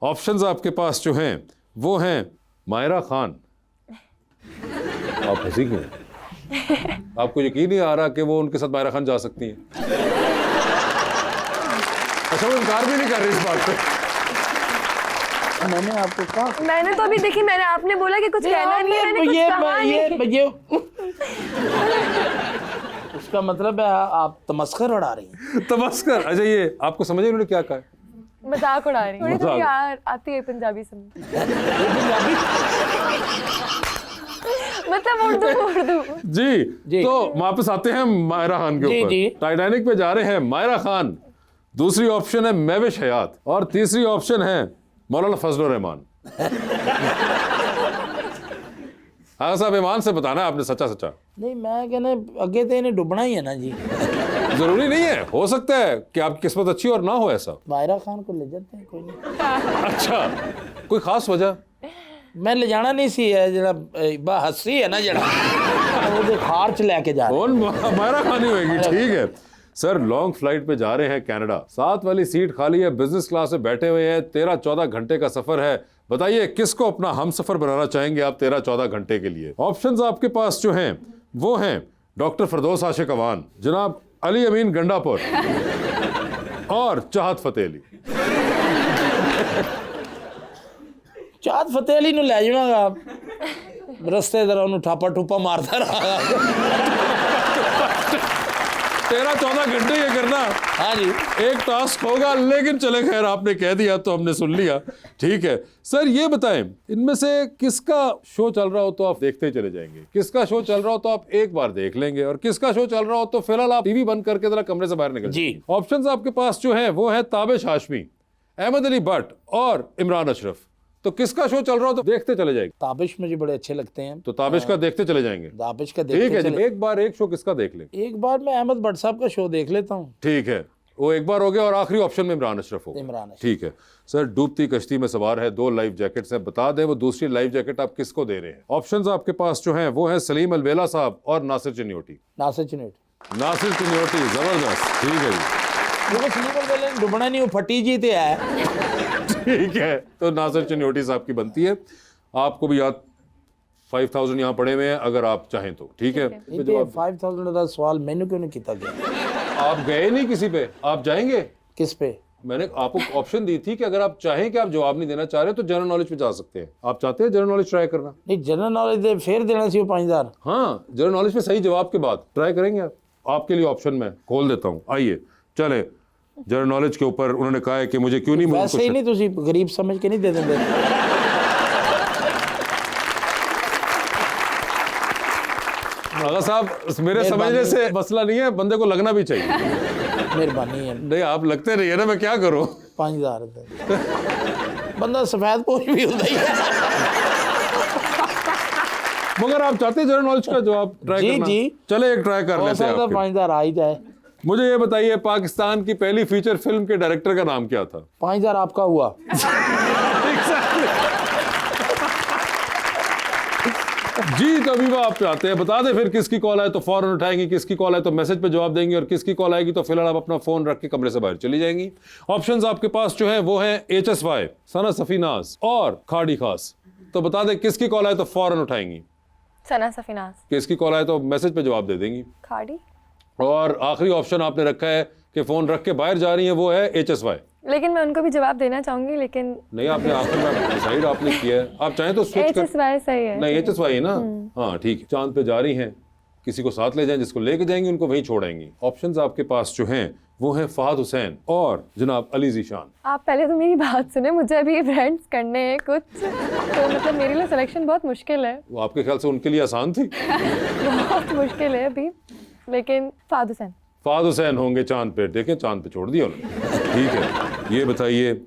ऑप्शंस आपके पास जो हैं वो हैं मायरा खान। आप हंसी क्यों? आपको यकीन नहीं आ रहा कि वो उनके साथ मायरा खान जा सकती हैं? अच्छा, वो इनकार भी नहीं कर रही इस बात पे। मैंने आपको कहा, मैंने तो अभी देखी, मैंने आपने बोला कि कुछ कहना नहीं है, मैंने कुछ कहा नहीं। ये उसका मतलब है आप तमस्खर उड़ा रही हैं। तमस्कर? अच्छा, ये आपको समझ उन्होंने क्या कहा? मजाक उड़ा रही हूँ। थोड़ी मजाक। यार आती है पंजाबी समझ। मतलब उर्दू। जी। तो वापस आते हैं मायरा खान के जी, ऊपर। जी। टाइटैनिक पे जा रहे हैं मायरा खान, दूसरी ऑप्शन है महविश हयात और तीसरी ऑप्शन है मौलाना फजलुर रहमान। हाँ साहब, ईमान से बताना है आपने, सच्चा सच्चा। नहीं, मैं कहना अगे तो इन्हें डुबना ही है ना जी। जरूरी नहीं है, हो सकता है कि आपकी किस्मत अच्छी और ना हो ऐसा। मायरा खान को ले जाते हैं, कोई नहीं। अच्छा, कोई खास वजह? मैं ले जाना नहीं सी है जरा हस्सी है ना जरा वो खार च लेके जा रहे हैं। मायरा खान ही होगी। ठीक है सर, लॉन्ग फ्लाइट पे जा रहे हैं कनाडा, 7 वाली सीट खाली है, बिजनेस क्लास में बैठे हुए हैं, 13-14 घंटे का सफर है। बताइए किसको अपना हम सफर बनाना चाहेंगे आप 13-14 घंटे के लिए? ऑप्शंस आपके पास जो हैं वो हैं डॉक्टर फरदौस आशिक अवान, जनाब अली अमीन गंडापुर और चाहत फतेह अली। चाहत फतेह अली नु ले जाना, रस्ते दर उन्होंने ठापा ठुपा मारता रहा। 13-14 घंटे ये करना, हाँ जी, एक टास्क होगा, लेकिन चले खैर आपने कह दिया तो हमने सुन लिया। ठीक है सर, ये बताएं इनमें से किसका शो चल रहा हो तो आप देखते ही चले जाएंगे, किसका शो चल रहा हो तो आप एक बार देख लेंगे, और किसका शो चल रहा हो तो फिलहाल आप टीवी बंद करके जरा कमरे से बाहर निकल जी। ऑप्शंस आपके पास जो है वो है ताबिश हाशमी, अहमद अली भट्ट और इमरान अशरफ। तो किसका शो चल रहा हो तो देखते चले जाएंगे। ताबिश मुझे बड़े अच्छे लगते हैं, तो ताबिश का देखते चले जाएंगे। ताबिश का ठीक है देखते जी, चले। एक बार एक शो किसका देख लें? एक बार मैं अहमद भट्ट साहब का शो देख लेता हूँ। ठीक है, वो एक बार हो गया, और आखिरी ऑप्शन में इमरान अशरफ होगा। इमरान अशरफ। ठीक है सर, डूबती कश्ती में सवार है, 2 लाइफ जैकेट्स हैं, बता दें वो दूसरी लाइफ जैकेट आप किसको दे रहे हैं? ऑप्शंस आपके पास जो हैं वो हैं सलीम अलवेला साहब और नासिर चिन्योटी। नासिर चिन्योटी। नासिर चिन्योटी, जबरदस्त। ठीक है जी, वो स्लीपर वाले डुबना नहीं, वो फटी जी ते है। ठीक है, तो नासिर चिन्योटी साहब की बनती है। आपको भी याद 5000 यहाँ पड़े हुए हैं अगर आप चाहें तो। ठीक है, 5000 का सवाल मैंने क्यों नहीं किया गया? आप गए नहीं किसी पे, आप जाएंगे किस पे? मैंने आपको ऑप्शन दी थी कि अगर आप चाहें कि आप जवाब नहीं देना चाह रहे तो जनरल नॉलेज पे जा सकते हैं। आप चाहते हैं जनरल नॉलेज ट्राई करना? नहीं, जनरल नॉलेज दे फिर देना चाहिए 5000। हाँ, जनरल नॉलेज पे सही जवाब के बाद ट्राई करेंगे आप। आपके लिए ऑप्शन मैं खोल देता हूँ, आइए चले। जनरल नॉलेज के ऊपर उन्होंने कहा है कि मुझे क्यों नहीं वैसे ही नहीं तुसी गरीब समझ के नहीं दे देंगे आगा साहब मेरे समझने से मसला नहीं है, बंदे को लगना भी चाहिए। मेहरबानी है। नहीं आप लगते नहीं है ना, मैं क्या करूं। 5000 बंदा सफेद पोश भी होता ही है। मगर आप चाहते हैं जनरल नॉलेज का जवाब ट्राई जी करना? जी चले एक ट्राई कर लेते हैं आपके। 5000 आ ही जाए। मुझे ये बताइए पाकिस्तान की पहली फीचर फिल्म के डायरेक्टर का नाम क्या था? 5000 आपका हुआ। जी तो अभी आप चाहते हैं बता दें फिर किसकी कॉल आए तो फौरन उठाएंगी, किसकी कॉल आए तो मैसेज पे जवाब देंगी, और किसकी कॉल आएगी तो फिलहाल आप अपना फोन रख के कमरे से बाहर चली जाएंगी। ऑप्शंस आपके पास जो है वो है HSY, सना सफीनाज और खाड़ी खास। तो बता दें किसकी कॉल आए तो फौरन उठाएंगी, सना सफीनाज। किसकी कॉल आए तो मैसेज पे जवाब दे देंगी। खाड़ी। और आखिरी ऑप्शन आपने रखा है कि फोन रख के बाहर जा रही है, वो है HSY। लेकिन मैं उनको भी जवाब देना चाहूंगी, लेकिन नहीं आपने आखिर में डिसाइड आपने किया है, आप चाहें तो स्विच कर। HSY सही है। नहीं HSY है ना, हाँ ठीक है। चांद पे जा रही हैं, किसी को साथ ले जाएं, जिसको लेके जाएंगे उनको वहीं छोड़ेंगी। ऑप्शंस आपके पास जो हैं वो हैं फहद हुसैन और जनाब अली ज़ीशान। आप पहले तो मेरी बात सुने, मुझे अभी फ्रेंड्स करने हैं कुछ, तो मतलब मेरे लिए सिलेक्शन बहुत मुश्किल है। वो आपके ख्याल से उनके लिए आसान थी? बहुत मुश्किल है अभी, लेकिन फहद हुसैन। फहद हुसैन होंगे चांद पे। देखें चांद पे छोड़ दिया उन्होंने। ठीक है, ये बताइए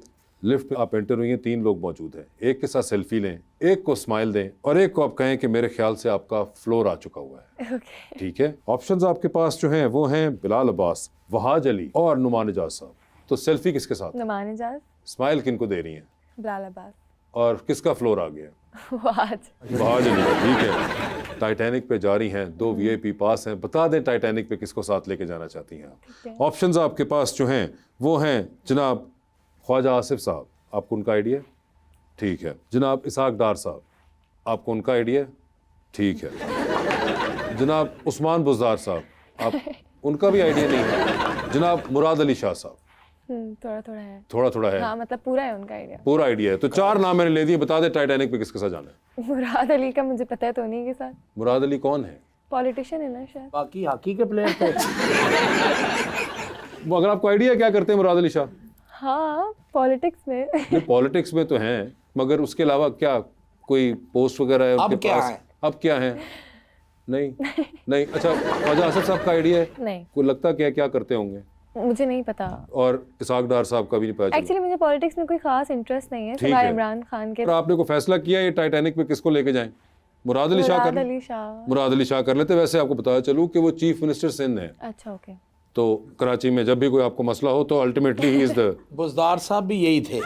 लिफ्ट पे आप एंटर हुई हैं, 3 लोग मौजूद हैं, एक के साथ सेल्फी लें, एक को स्माइल दें और एक को आप कहें कि मेरे ख्याल से आपका फ्लोर आ चुका हुआ है। ठीक है, ऑप्शंस आपके पास जो हैं वो हैं बिलाल अब्बास, वहाज अली और नुमान इजाज साहब। तो सेल्फी किसके साथ? नुमान इजाज। स्माइल किनको दे रही हैं? बिलाल अब्बास। और किसका फ्लोर आ गया? वहाज अली। ठीक है, टाइटैनिक पे जा रही हैं, 2 VIP पास हैं। बता दें टाइटैनिक पे किसको साथ लेके जाना चाहती हैं आप? ऑप्शंस आपके पास जो हैं वो हैं जनाब ख्वाजा आसिफ साहब, आपको उनका आइडिया? ठीक है। जनाब इसहाक डार साहब, आपको उनका आइडिया? ठीक है। जनाब उस्मान बुज़दार साहब, आप उनका भी आइडिया नहीं है? जनाब मुराद अली शाह साहब, थोड़ा थोड़ा है। थोड़ा थोड़ा है? हाँ मतलब पूरा है उनका आइडिया। पूरा आइडिया है। तो 4 नाम मैंने ले दिए, बता दे टाइटैनिक पे किसके साथ जाना है? मुराद अली का मुझे पता है, तो नहीं के साथ। मुराद अली कौन है? पॉलिटिशियन है ना शायद। बाकी हॉकी के प्लेयर थे। वो अगर आपको आइडिया क्या करते हैं मुराद अली शाह? हाँ पॉलिटिक्स में। नहीं पॉलिटिक्स में तो हैं, मगर उसके अलावा क्या कोई पोस्ट वगैरह है उनके अब क्या पास? है? अब क्या है? नहीं नहीं। अच्छा ख्वाजा आसिफ साहब का आइडिया है? नहीं। कोई लगता क्या करते होंगे? मुझे नहीं पता। और इसहाक डार साहब का भी नहीं पता? एक्चुअली मुझे पॉलिटिक्स में कोई खास इंटरेस्ट नहीं है ठीक सिवाय है। इमरान खान के। और आपने को फैसला किया ये टाइटैनिक पे किसको लेके जाएं? मुराद अली शाह मुराद कर अली शाह। मुराद अली शाह कर लेते। वैसे आपको बताया चलूं कि वो चीफ मिनिस्टर सिंध है। अच्छा ओके। तो कराची में जब भी कोई आपको मसला हो तो ultimately he is the Buzdar साहब भी यही थे।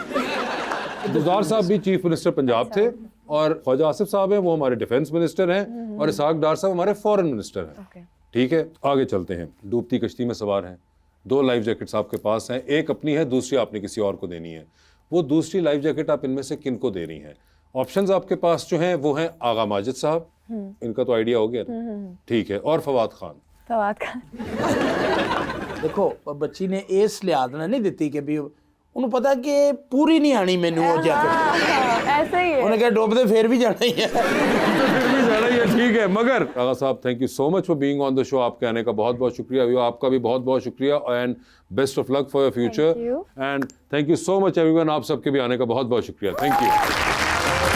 बुज़दार साहब भी चीफ मिनिस्टर पंजाब थे, और ख्वाजा आसिफ साहब हैं वो हमारे डिफेंस मिनिस्टर हैं, और इसहाक डार साहब हमारे फॉरेन मिनिस्टर हैं। ठीक है, आगे चलते हैं। डूबती कश्ती में सवार हैं, 2 लाइफ जैकेट्स आपके पास हैं, एक अपनी है, दूसरी आपने किसी और को देनी है। वो दूसरी लाइफ जैकेट आप इनमें से किन को दे रही हैं? ऑप्शंस आपके पास जो हैं वो हैं आगा माजिद साहब, इनका तो आइडिया हो गया ना? ठीक है, और फवाद खान। फवाद खान। देखो बच्ची ने इस लिहाज ਨਾਲ नहीं ਦਿੱਤੀ कि भी ਉਹਨੂੰ ਪਤਾ ਕਿ पूरी नहीं आनी ਮੈਨੂੰ ਉਹ जैकेट। ऐसे ही है। ਉਹਨੇ ਕਿਹਾ डूबते फिर भी जाना ही है। फिर भी जाना ही है। ठीक है, मगर आगा साहब thank you so much for being on the show. आपके आने का बहुत बहुत शुक्रिया, आपका भी बहुत बहुत शुक्रिया, and best of luck for your future. And thank you so much everyone, आप सबके भी आने का बहुत बहुत शुक्रिया। Thank you.